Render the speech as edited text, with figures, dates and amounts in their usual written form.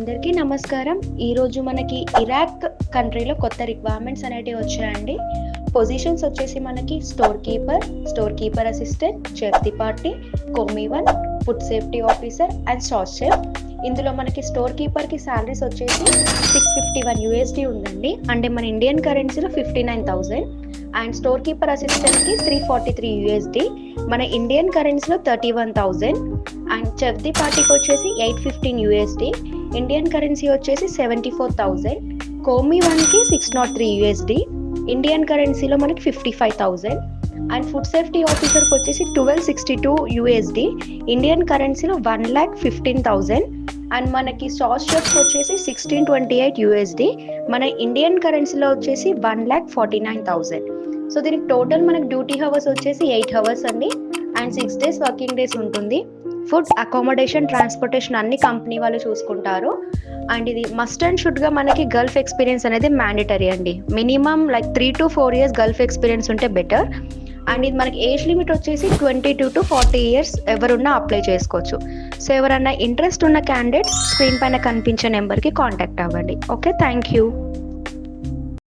అందరికీ నమస్కారం. ఈరోజు మనకి ఇరాక్ కంట్రీలో కొత్త రిక్వైర్మెంట్స్ అనేటివి వచ్చాయండి. పొజిషన్స్ వచ్చేసి మనకి store keeper assistant, chef the party, Comey 1, food safety officer and sauce chef. ఇందులో మనకి స్టోర్ కీపర్కి శాలరీస్ వచ్చేసి $651 ఉందండి, అంటే మన ఇండియన్ కరెన్సీలో 59,000. అండ్ స్టోర్ కీపర్ అసిస్టెంట్కి $343, మన ఇండియన్ కరెన్సీలో 31,000. అండ్ చెఫ్ ది పార్టీకి వచ్చేసి $815, ఇండియన్ కరెన్సీ వచ్చేసి 74,000. కోమీ 1కి $603, ఇండియన్ కరెన్సీలో మనకి 55,000. అండ్ ఫుడ్ సేఫ్టీ ఆఫీసర్కి వచ్చేసి $1262, ఇండియన్ కరెన్సీలో 1,15,000. అండ్ మనకి సాస్ షెఫ్కి వచ్చేసి $1628, మన ఇండియన్ కరెన్సీలో వచ్చేసి 1,49,000. సో దీనికి టోటల్ మనకి డ్యూటీ హవర్స్ వచ్చేసి 8 hours అండి, అండ్ 6 days వర్కింగ్ డేస్ ఉంటుంది. ఫుడ్, అకామిడేషన్, ట్రాన్స్పోర్టేషన్ అన్ని కంపెనీ వాళ్ళు చూసుకుంటారు. అండ్ ఇది మస్ట్ అండ్ షుడ్గా మనకి గల్ఫ్ ఎక్స్పీరియన్స్ అనేది మ్యాండేటరీ అండి. Minimum 3 to 4 years Gulf experience ఉంటే బెటర్. అండ్ ఇది మనకి ఏజ్ లిమిట్ వచ్చేసి 22 to 40 years ఎవరున్నా అప్లై చేసుకోవచ్చు. సో ఎవరన్నా ఇంట్రెస్ట్ ఉన్న క్యాండిడేట్స్ స్క్రీన్ పైన కనిపించే నెంబర్కి కాంటాక్ట్ అవ్వండి. Okay, thank you.